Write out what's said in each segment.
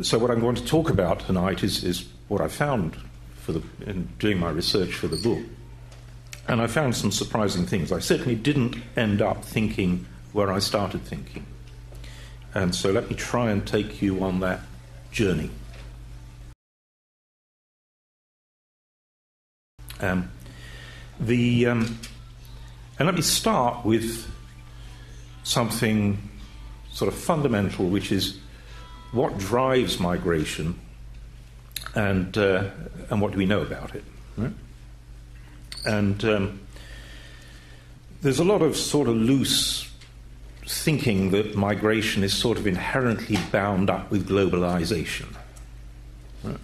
So what I'm going to talk about tonight is what I found in doing my research for the book. And I found some surprising things. I certainly didn't end up thinking where I started thinking. And so let me try and take you on that journey. And let me start with something sort of fundamental, which is what drives migration, and what do we know about it? Right? And there's a lot of sort of loose thinking that migration is sort of inherently bound up with globalization. Right?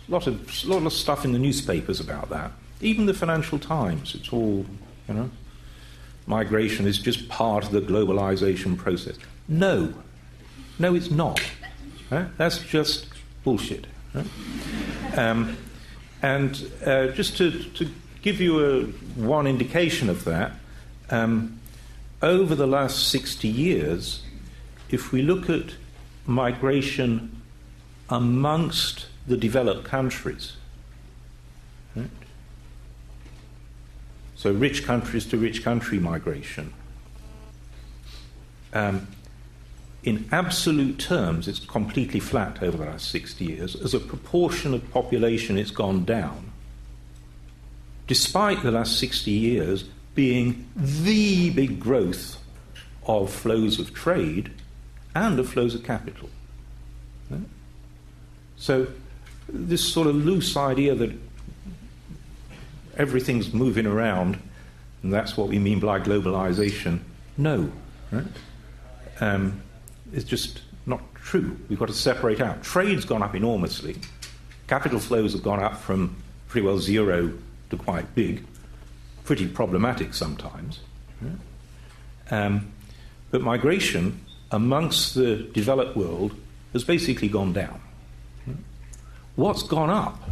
A lot of stuff in the newspapers about that. Even the Financial Times, it's all, migration is just part of the globalization process. No, it's not. Right? That's just bullshit. Right? Just to give you one indication of that, over the last 60 years, if we look at migration amongst the developed countries, right? So rich countries to rich country migration, in absolute terms, it's completely flat over the last 60 years. As a proportion of population, it's gone down, despite the last 60 years being the big growth of flows of trade and of flows of capital. Right? So this sort of loose idea that everything's moving around, and that's what we mean by globalization, no. Right? It's just not true. We've got to separate out. Trade's gone up enormously. Capital flows have gone up from pretty well zero to quite big. Pretty problematic sometimes. Right? But migration amongst the developed world has basically gone down. Right? What's gone up,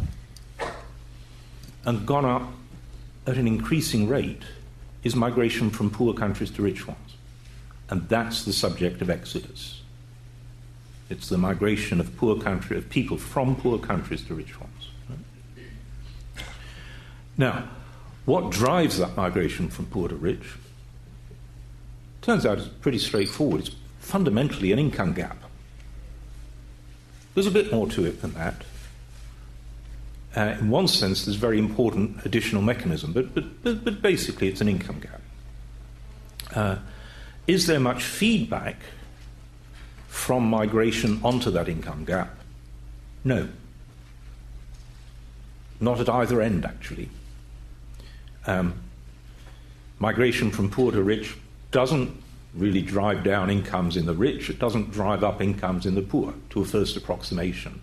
and gone up at an increasing rate, is migration from poor countries to rich ones. And that's the subject of Exodus. It's the migration of people from poor countries to rich ones. Right? Now, what drives that migration from poor to rich? Turns out it's pretty straightforward. It's fundamentally an income gap. There's a bit more to it than that. In one sense, there's a very important additional mechanism, but basically it's an income gap. Is there much feedback from migration onto that income gap? No. Not at either end, actually. Migration from poor to rich doesn't really drive down incomes in the rich. It doesn't drive up incomes in the poor, to a first approximation.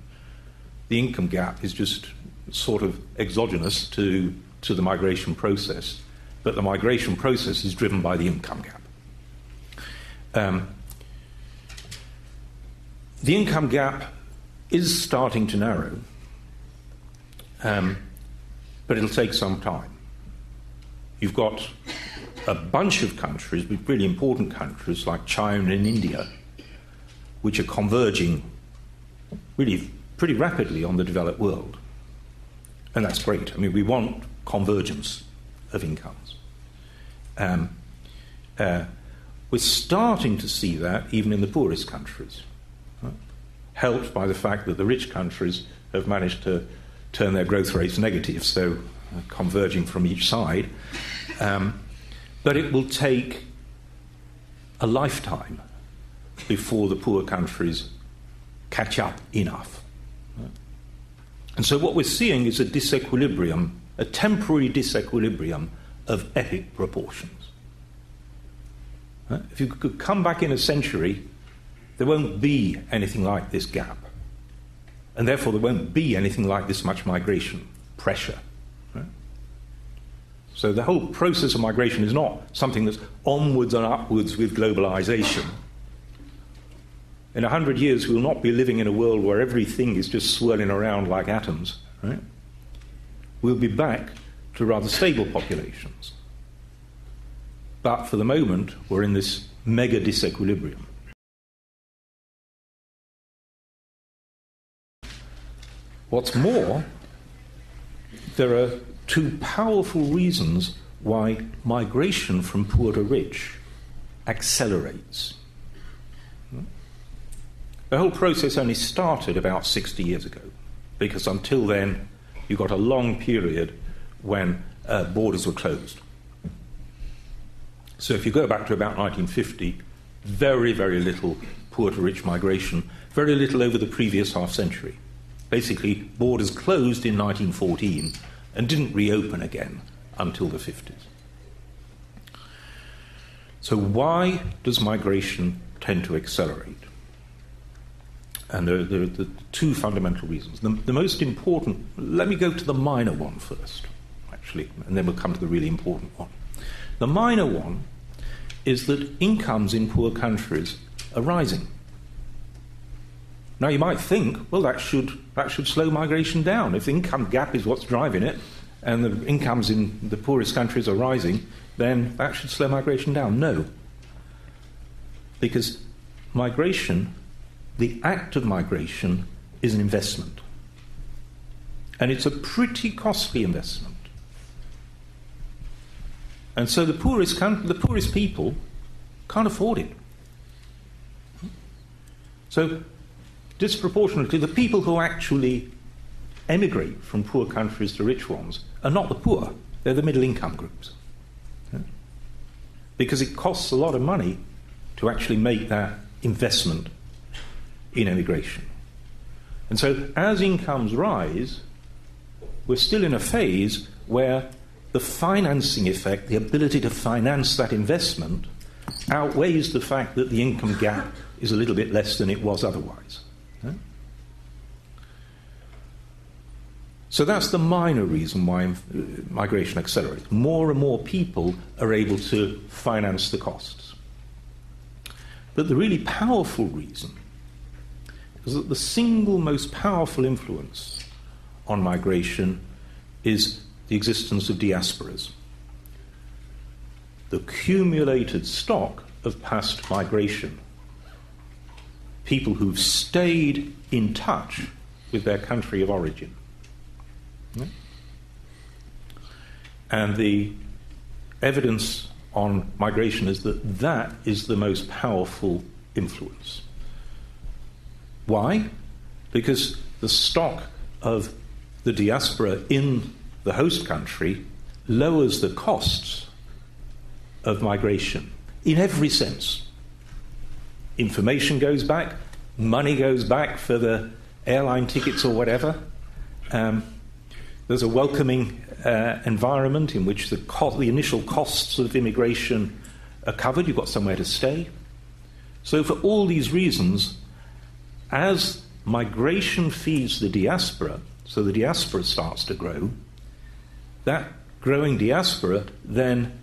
The income gap is just sort of exogenous to the migration process, but the migration process is driven by the income gap. The income gap is starting to narrow, but it'll take some time. You've got a bunch of countries, really important countries like China and India, which are converging really pretty rapidly on the developed world. And that's great. I mean, we want convergence of incomes. We're starting to see that even in the poorest countries, right? Helped by the fact that the rich countries have managed to turn their growth rates negative, so converging from each side. But it will take a lifetime before the poor countries catch up enough. Right? And so what we're seeing is a disequilibrium, a temporary disequilibrium of epic proportions. Right? If you could come back in a century, there won't be anything like this gap. And therefore there won't be anything like this much migration pressure. Right? So the whole process of migration is not something that's onwards and upwards with globalization. In 100 years, we will not be living in a world where everything is just swirling around like atoms. Right? We'll be back to rather stable populations. But for the moment, we're in this mega disequilibrium. What's more, there are two powerful reasons why migration from poor to rich accelerates. The whole process only started about 60 years ago, because until then you got a long period when borders were closed. So if you go back to about 1950, very, very little poor to rich migration, very little over the previous half century. Basically, borders closed in 1914 and didn't reopen again until the 50s. So why does migration tend to accelerate? And there are the two fundamental reasons. The most important, let me go to the minor one first, actually, and then we'll come to the really important one. The minor one is that incomes in poor countries are rising. Now you might think, well, that should slow migration down. If the income gap is what's driving it, and the incomes in the poorest countries are rising, then that should slow migration down. No. Because migration, the act of migration, is an investment. And it's a pretty costly investment. And so the poorest people can't afford it. So disproportionately, the people who actually emigrate from poor countries to rich ones are not the poor, they're the middle income groups. Because it costs a lot of money to actually make that investment in emigration. And so as incomes rise, we're still in a phase where the financing effect, the ability to finance that investment, outweighs the fact that the income gap is a little bit less than it was otherwise. So that's the minor reason why migration accelerates. More and more people are able to finance the costs. But the really powerful reason is that the single most powerful influence on migration is the existence of diasporas. The accumulated stock of past migration. People who've stayed in touch with their country of origin. And the evidence on migration is that that is the most powerful influence. Why? Because the stock of the diaspora in the host country lowers the costs of migration in every sense. Information goes back, money goes back for the airline tickets or whatever. There's a welcoming environment in which the initial costs of immigration are covered. You've got somewhere to stay. So for all these reasons, as migration feeds the diaspora, so the diaspora starts to grow, that growing diaspora then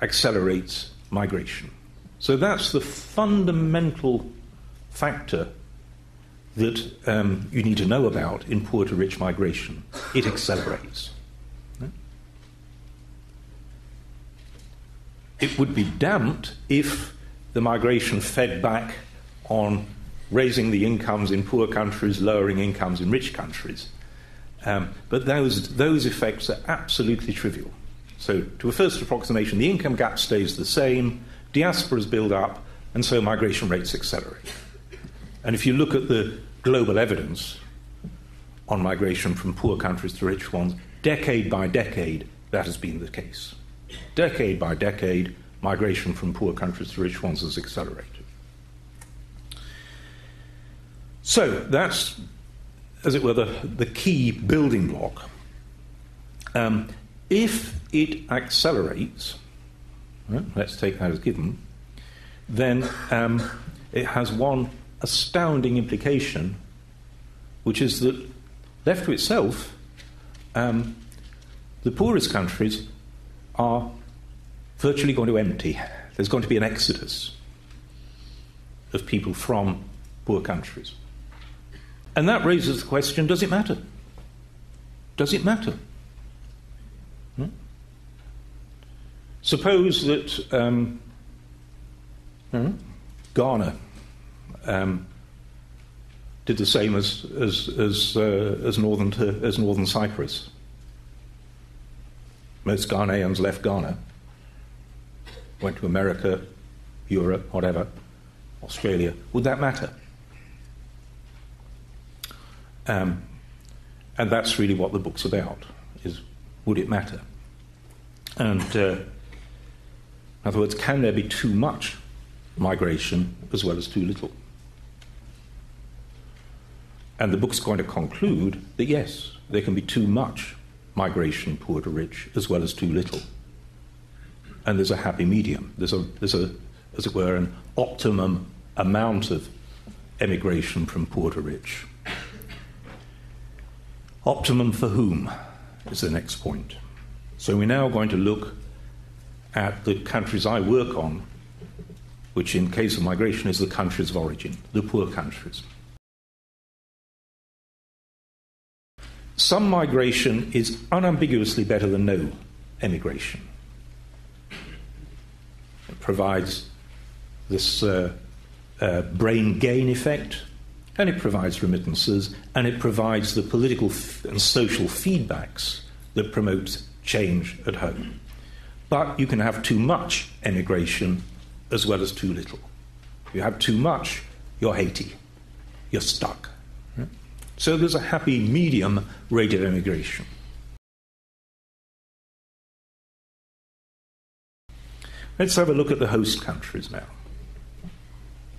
accelerates migration. So that's the fundamental factor that you need to know about in poor to rich migration. It accelerates. It would be damped if the migration fed back on raising the incomes in poor countries, lowering incomes in rich countries. But those effects are absolutely trivial. So to a first approximation, the income gap stays the same, diasporas build up, and so migration rates accelerate. And if you look at the global evidence on migration from poor countries to rich ones, decade by decade, that has been the case. Decade by decade, migration from poor countries to rich ones has accelerated. So that's, as it were, the key building block. If it accelerates, let's take that as given, then it has one astounding implication, which is that, left to itself, the poorest countries are virtually going to empty. There's going to be an exodus of people from poor countries. And that raises the question, does it matter? Does it matter? Suppose that Ghana did the same as northern Cyprus. Most Ghanaians left Ghana, went to America, Europe, whatever, Australia. Would that matter? And that's really what the book's about, is would it matter? And in other words, can there be too much migration as well as too little? And the book's going to conclude that yes, there can be too much migration, poor to rich, as well as too little. And there's a happy medium. There's a, as it were, an optimum amount of emigration from poor to rich. Optimum for whom is the next point. So we're now going to look at the countries I work on, which in case of migration is the countries of origin, the poor countries. Some migration is unambiguously better than no emigration. It provides this brain gain effect, and it provides remittances, and it provides the political and social feedbacks that promote change at home. But you can have too much emigration as well as too little. If you have too much, you're Haiti. You're stuck. Right? So there's a happy medium rate of emigration. Let's have a look at the host countries now.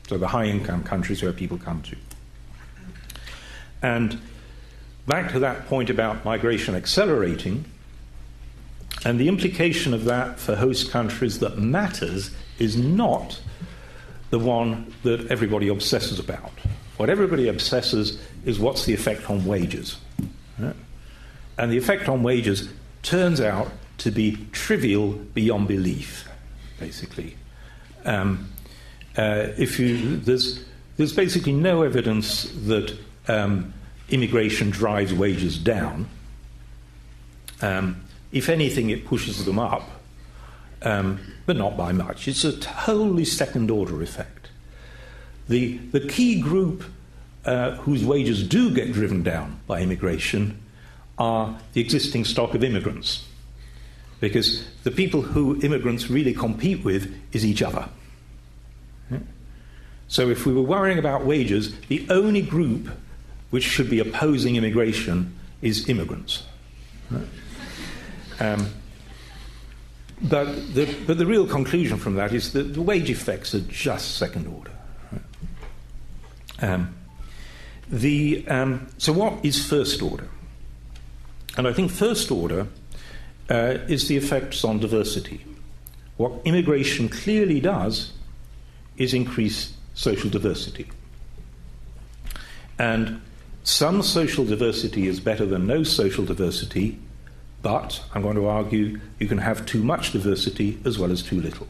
So the high-income countries where people come to. And back to that point about migration accelerating, and the implication of that for host countries that matters is not the one that everybody obsesses about. What everybody obsesses is what's the effect on wages. Right? And the effect on wages turns out to be trivial beyond belief, basically. There's basically no evidence that immigration drives wages down. If anything, it pushes them up, but not by much. It's a wholly second-order effect. The key group whose wages do get driven down by immigration are the existing stock of immigrants, because the people who immigrants really compete with is each other. So if we were worrying about wages, the only group which should be opposing immigration is immigrants. But the real conclusion from that is that the wage effects are just second order. So what is first order? And I think first order is the effects on diversity. What immigration clearly does is increase social diversity. And some social diversity is better than no social diversity, but I'm going to argue you can have too much diversity as well as too little.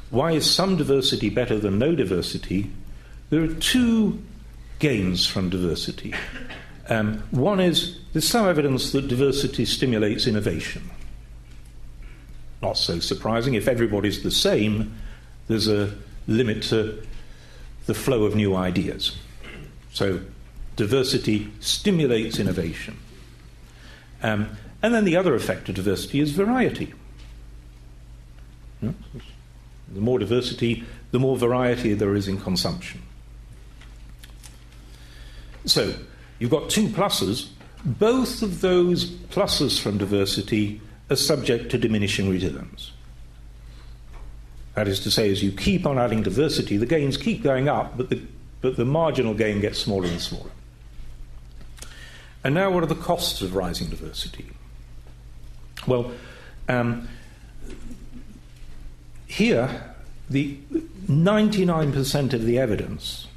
Why is some diversity better than no diversity? There are two gains from diversity. One is there's some evidence that diversity stimulates innovation. Not so surprising. If everybody's the same, there's a limit to the flow of new ideas. So diversity stimulates innovation. And then the other effect of diversity is variety. The more diversity, the more variety there is in consumption. So you've got two pluses. Both of those pluses from diversity are subject to diminishing returns. That is to say, as you keep on adding diversity, the gains keep going up, but the marginal gain gets smaller and smaller. And now what are the costs of rising diversity? Well, here, the 99% of the evidence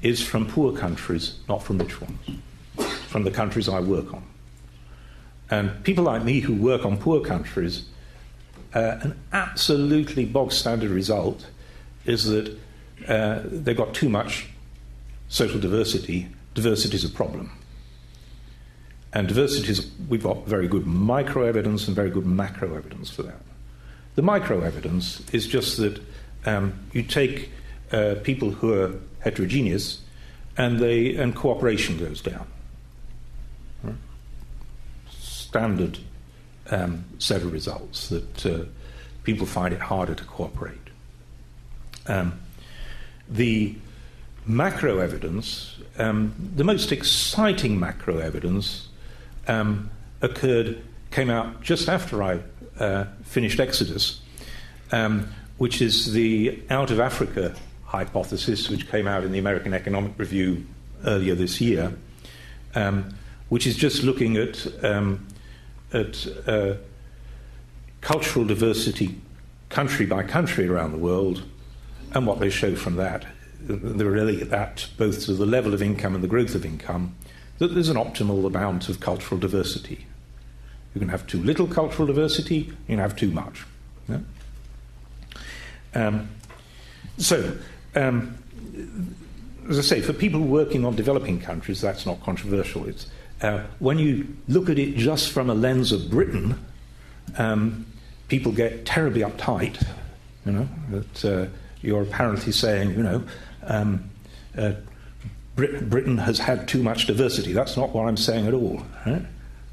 is from poor countries, not from rich ones, from the countries I work on. And people like me who work on poor countries, an absolutely bog-standard result is that they've got too much social diversity. Diversity is a problem. And we've got very good micro-evidence and very good macro-evidence for that. The micro-evidence is just that you take people who are heterogeneous, and cooperation goes down. Right? Standard set of results that people find it harder to cooperate. The macro evidence, the most exciting macro evidence, came out just after I finished Exodus, which is the out of Africa hypothesis, which came out in the American Economic Review earlier this year, which is just looking at cultural diversity country by country around the world, and what they show from that. They relate that both to the level of income and the growth of income, that there's an optimal amount of cultural diversity. You can have too little cultural diversity, you can have too much. Yeah? As I say, for people working on developing countries, that's not controversial. It's, when you look at it just from a lens of Britain, people get terribly uptight, that you're apparently saying, Britain has had too much diversity. That's not what I'm saying at all. Right?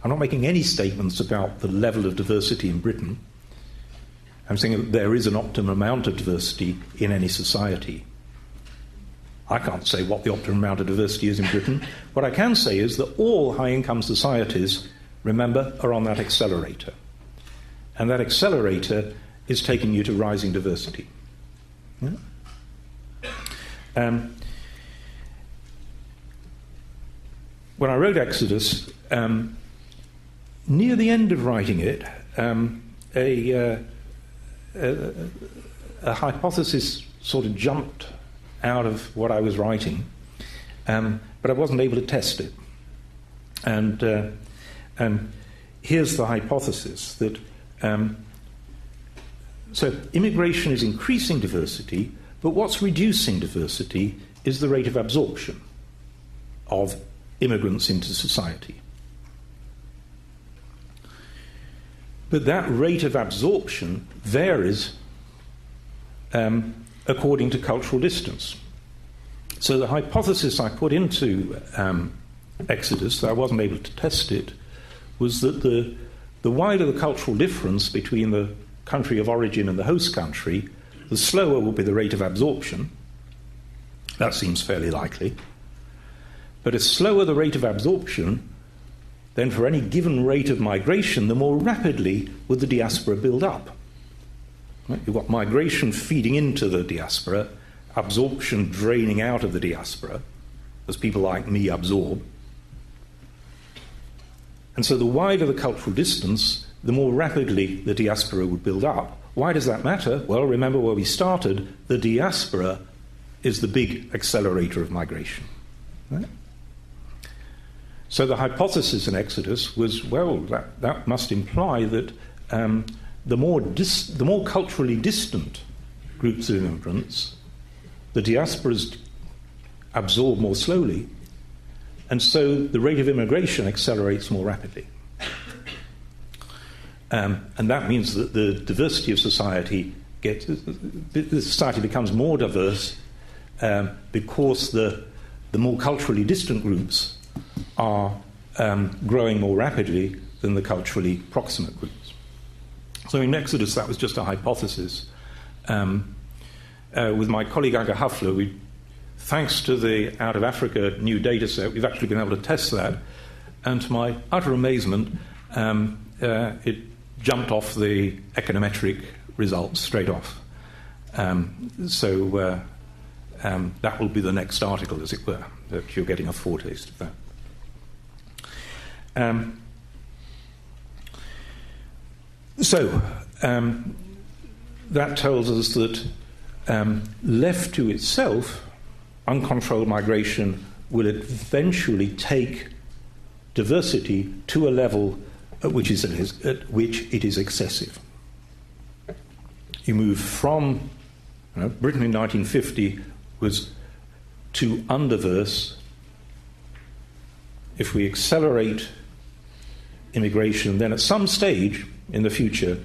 I'm not making any statements about the level of diversity in Britain. I'm saying that there is an optimum amount of diversity in any society. I can't say what the optimum amount of diversity is in Britain. What I can say is that all high-income societies, remember, are on that accelerator. And that accelerator is taking you to rising diversity. Yeah? When I wrote Exodus, near the end of writing it, a hypothesis sort of jumped out of what I was writing, but I wasn't able to test it. And here's the hypothesis that so immigration is increasing diversity, but what's reducing diversity is the rate of absorption of immigrants into society. But that rate of absorption varies according to cultural distance. So the hypothesis I put into Exodus, I wasn't able to test it, was that the wider the cultural difference between the country of origin and the host country, the slower will be the rate of absorption. That seems fairly likely. But as slower the rate of absorption, then for any given rate of migration, the more rapidly would the diaspora build up. Right? You've got migration feeding into the diaspora, absorption draining out of the diaspora, as people like me absorb. And so the wider the cultural distance, the more rapidly the diaspora would build up. Why does that matter? Well, remember where we started. The diaspora is the big accelerator of migration. Right? So the hypothesis in Exodus was, well, that must imply that the more culturally distant groups of immigrants, the diasporas absorb more slowly, and so the rate of immigration accelerates more rapidly. And that means that the diversity of society the society becomes more diverse because the more culturally distant groups are growing more rapidly than the culturally proximate groups. So in Exodus, that was just a hypothesis. With my colleague Aga Huffler, thanks to the Out of Africa new data set, we've actually been able to test that. And to my utter amazement, it jumped off the econometric results straight off. So that will be the next article, as it were, that you're getting a foretaste of that. That tells us that left to itself, uncontrolled migration will eventually take diversity to a level at which it is excessive. You move from Britain in 1950 was too undiverse. If we accelerate immigration, then at some stage in the future,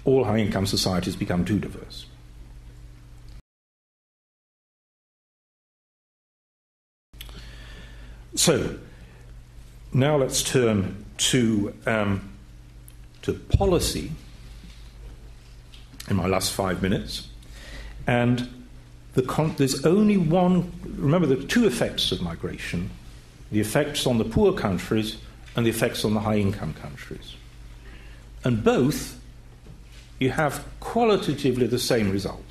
all high-income societies become too diverse. So, now let's turn to policy in my last 5 minutes. And there's only one, remember there are two effects of migration, the effects on the poor countries and the effects on the high-income countries. And both, you have qualitatively the same result.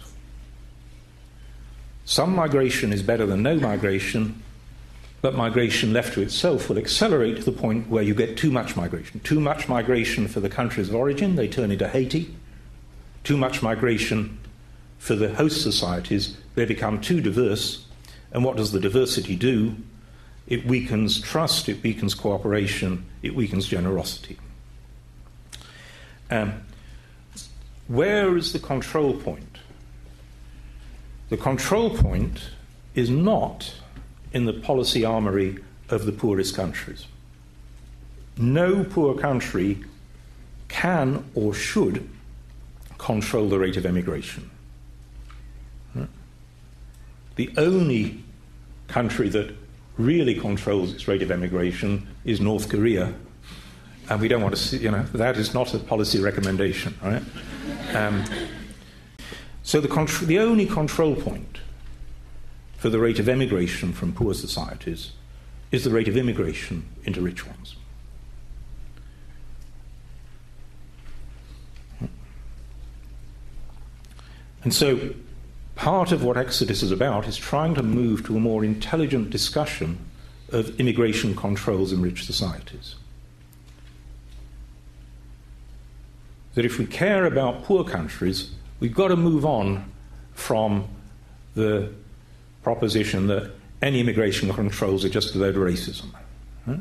Some migration is better than no migration, but migration left to itself will accelerate to the point where you get too much migration. Too much migration for the countries of origin, they turn into Haiti. Too much migration for the host societies, they become too diverse. And what does the diversity do? It weakens trust, it weakens cooperation, it weakens generosity. Where is the control point? The control point is not in the policy armory of the poorest countries. No poor country can or should control the rate of emigration. The only country that really controls its rate of emigration is North Korea, and we don't want to see, that is not a policy recommendation, right? So the only control point for the rate of emigration from poor societies is the rate of immigration into rich ones. And so part of what Exodus is about is trying to move to a more intelligent discussion of immigration controls in rich societies. That if we care about poor countries, we've got to move on from the proposition that any immigration controls are just a load of racism. Right?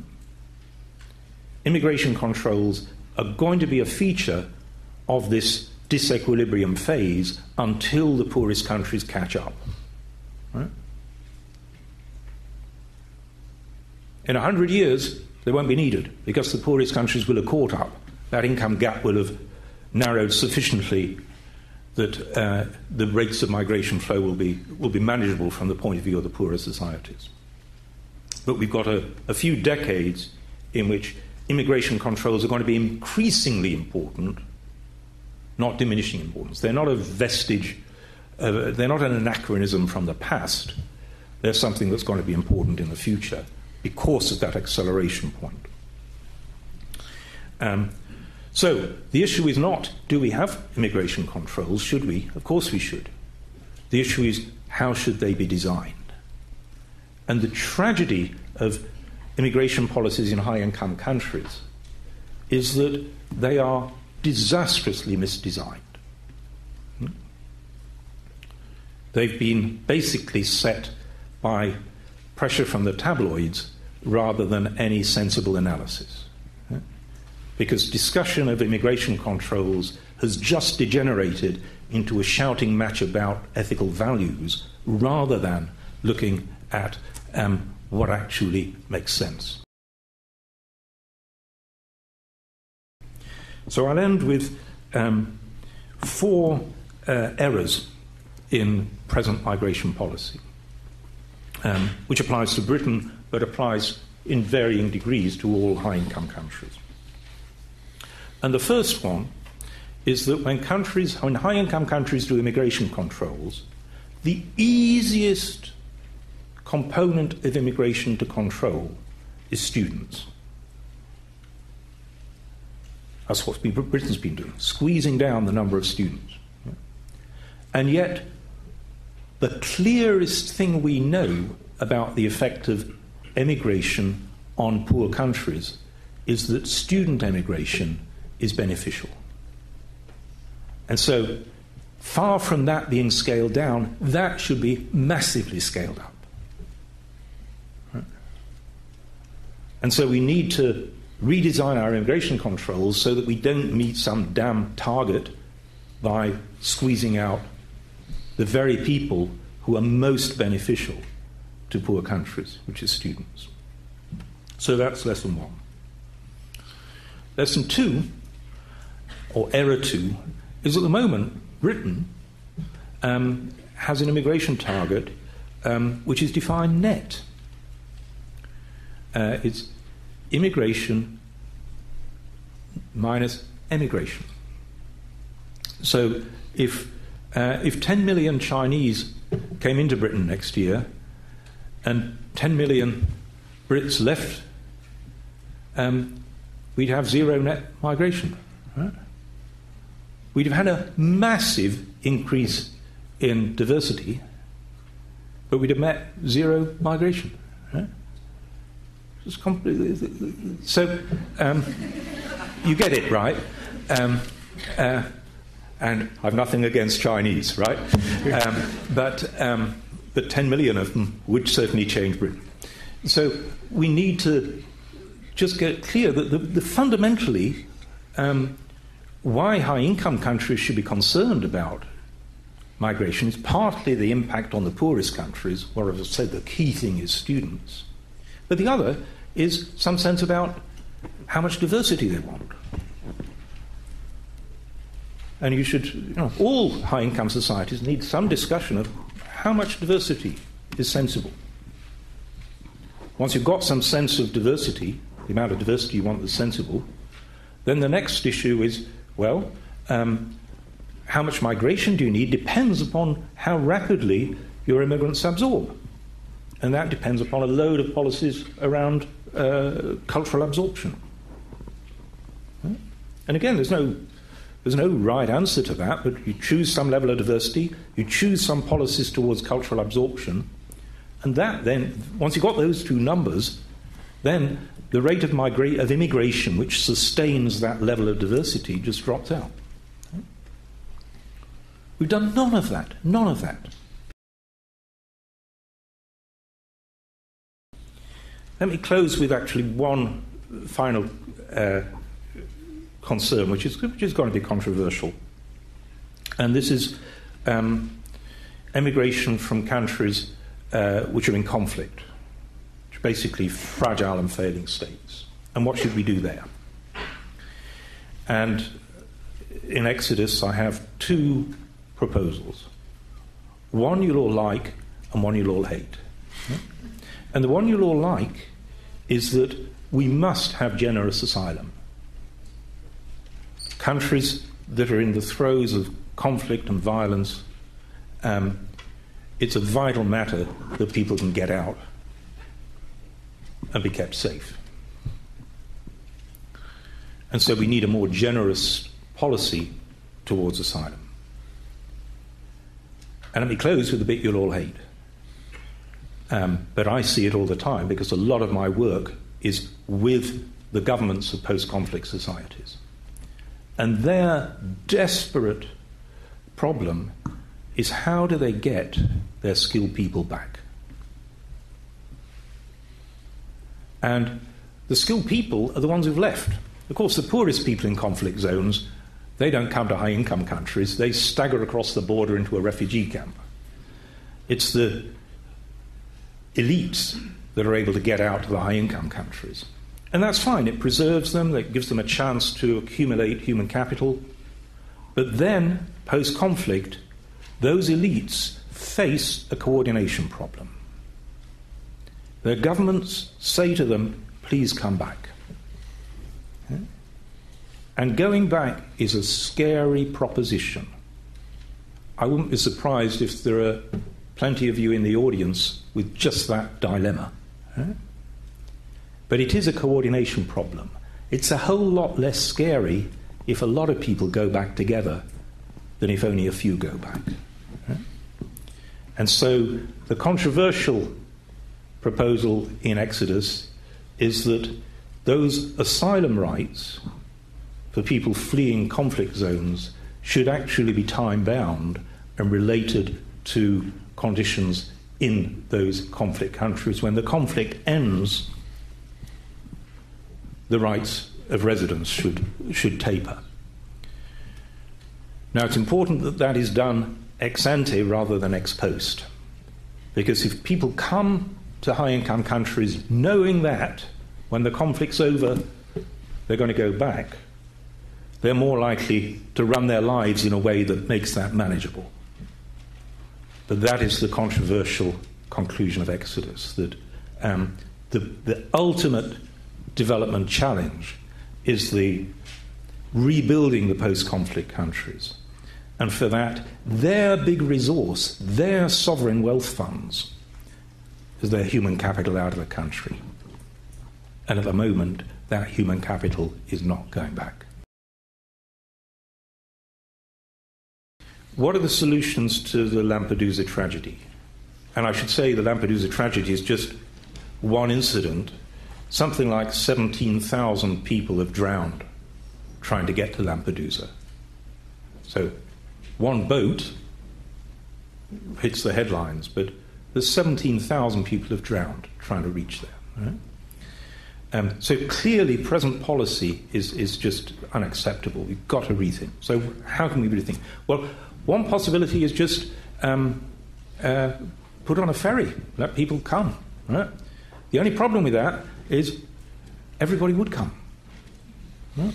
Immigration controls are going to be a feature of this disequilibrium phase until the poorest countries catch up. Right? In 100 years, they won't be needed because the poorest countries will have caught up. That income gap will have narrowed sufficiently that the rates of migration flow will be manageable from the point of view of the poorer societies. But we've got a few decades in which immigration controls are going to be increasingly important, not diminishing importance. They're not a vestige, they're not an anachronism from the past. They're something that's going to be important in the future because of that acceleration point. So the issue is not, do we have immigration controls? Should we? Of course we should. The issue is, how should they be designed? And the tragedy of immigration policies in high-income countries is that they are disastrously misdesigned. They've been basically set by pressure from the tabloids rather than any sensible analysis. Because discussion of immigration controls has just degenerated into a shouting match about ethical values rather than looking at what actually makes sense. So I'll end with 4 errors in present migration policy, which applies to Britain but applies in varying degrees to all high-income countries. And the first one is that when high-income countries do immigration controls, the easiest component of immigration to control is students. That's what Britain's been doing, squeezing down the number of students. And yet, the clearest thing we know about the effect of emigration on poor countries is that student emigration is beneficial. And so, far from that being scaled down, that should be massively scaled up. Right? And so we need to redesign our immigration controls so that we don't meet some damn target by squeezing out the very people who are most beneficial to poor countries, which is students. So that's lesson 1. Lesson 2, or error 2, is at the moment Britain has an immigration target which is defined net. It's immigration minus emigration. So if 10 million Chinese came into Britain next year and 10 million Brits left, we'd have zero net migration. Right? We'd have had a massive increase in diversity, but we'd have met zero migration. Right? It's completely, so you get it, right? And I've nothing against Chinese, right? But 10 million of them would certainly change Britain. So we need to just get clear that the fundamentally why high-income countries should be concerned about migration is partly the impact on the poorest countries, where, as I said, the key thing is students. But the other is some sense about how much diversity they want. And you should, all high-income societies need some discussion of how much diversity is sensible. Once you've got some sense of diversity, the amount of diversity you want that's sensible, then the next issue is, well, how much migration do you need depends upon how rapidly your immigrants absorb. And that depends upon a load of policies around cultural absorption. And again, there's no right answer to that, but you choose some level of diversity, you choose some policies towards cultural absorption, and that then, once you've got those two numbers, then the rate of immigration which sustains that level of diversity just drops out. We've done none of that. Let me close with actually one final concern, which is going to be controversial. And this is emigration from countries which are in conflict, which are basically fragile and failing states. And what should we do there? And in Exodus, I have two proposals. One you'll all like, and one you'll all hate. And the one you'll all like is that we must have generous asylum. Countries that are in the throes of conflict and violence, it's a vital matter that people can get out and be kept safe. And so we need a more generous policy towards asylum. And let me close with the bit you'll all hate. But I see it all the time because a lot of my work is with the governments of post-conflict societies. And their desperate problem is how do they get their skilled people back? And the skilled people are the ones who've left. Of course, the poorest people in conflict zones, they don't come to high-income countries. They stagger across the border into a refugee camp. It's the elites that are able to get out to the high-income countries. And that's fine. It preserves them. It gives them a chance to accumulate human capital. But then, post-conflict, those elites face a coordination problem. Their governments say to them, please come back. Okay? And going back is a scary proposition. I wouldn't be surprised if there are plenty of you in the audience with just that dilemma. Okay? But it is a coordination problem. It's a whole lot less scary if a lot of people go back together than if only a few go back. Okay? And so the controversial proposal in Exodus is that those asylum rights for people fleeing conflict zones should actually be time-bound and related to conditions in those conflict countries. When the conflict ends, the rights of residents should taper. Now, it's important that that is done ex ante rather than ex post, because if people come to high-income countries knowing that when the conflict's over they're going to go back, they're more likely to run their lives in a way that makes that manageable. But that is the controversial conclusion of Exodus, that The ultimate development challenge is the rebuilding the post-conflict countries. And for that, their big resource, their sovereign wealth funds, is their human capital out of the country. And at the moment, that human capital is not going back. What are the solutions to the Lampedusa tragedy? And I should say the Lampedusa tragedy is just one incident. Something like 17,000 people have drowned trying to get to Lampedusa. So one boat hits the headlines, but there's 17,000 people have drowned trying to reach there. Right? So clearly present policy is just unacceptable. We've got to rethink. So how can we rethink? Well, one possibility is just put on a ferry, let people come. Right? The only problem with that is everybody would come. Right?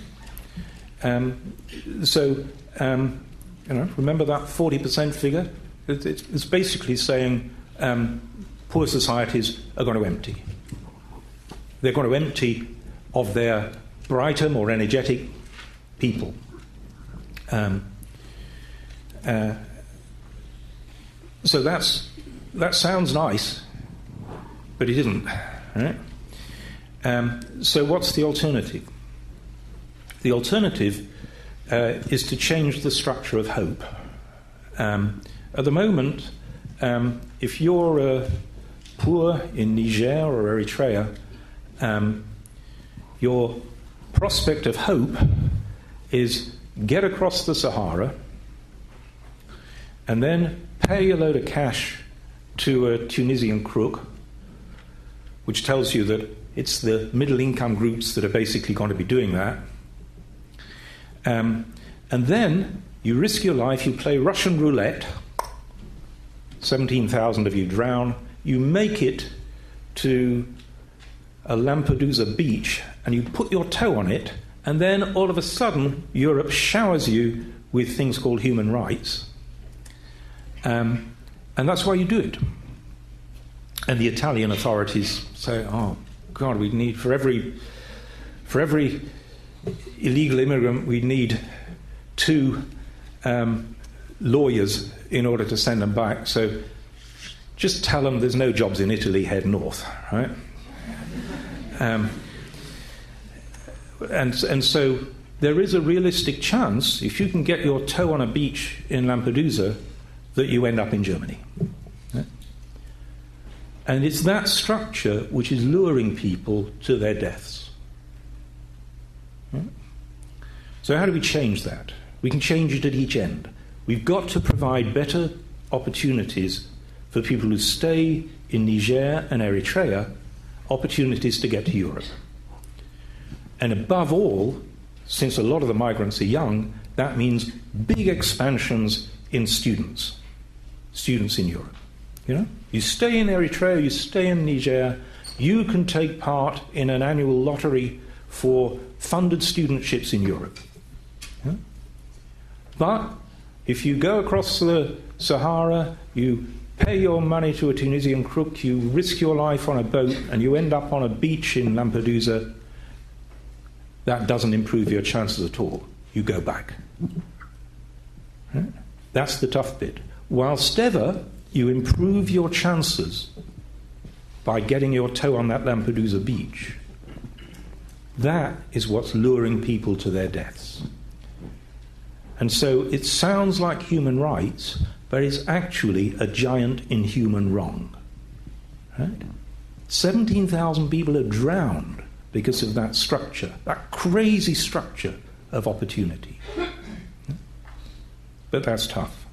Remember that 40% figure? It's basically saying poor societies are going to empty. They're going to empty of their brighter, more energetic people. So that sounds nice, but it isn't. Right? So what's the alternative? The alternative is to change the structure of hope. At the moment, if you're poor in Niger or Eritrea, your prospect of hope is get across the Sahara and then pay a load of cash to a Tunisian crook, which tells you that it's the middle income groups that are basically going to be doing that. And then you risk your life, you play Russian roulette, 17,000 of you drown, you make it to a Lampedusa beach and you put your toe on it, and then all of a sudden Europe showers you with things called human rights. And that's why you do it. And the Italian authorities say, oh God, we need, for every illegal immigrant, we need 2 lawyers in order to send them back. So just tell them there's no jobs in Italy, head north, right? And so there is a realistic chance, if you can get your toe on a beach in Lampedusa, that you end up in Germany. Right? And it's that structure which is luring people to their deaths. Right? So how do we change that? We can change it at each end. We've got to provide better opportunities for people who stay in Niger and Eritrea, opportunities to get to Europe. And above all, since a lot of the migrants are young, that means big expansions in students in Europe. You know, you stay in Eritrea, you stay in Niger, you can take part in an annual lottery for funded studentships in Europe. Yeah? But if you go across the Sahara, you pay your money to a Tunisian crook, you risk your life on a boat, and you end up on a beach in Lampedusa, that doesn't improve your chances at all. You go back. Right? That's the tough bit. Whilst ever you improve your chances by getting your toe on that Lampedusa beach, that is what's luring people to their deaths. And so it sounds like human rights, but it's actually a giant inhuman wrong. Right? 17,000 people are drowned because of that structure, that crazy structure of opportunity. But that's tough.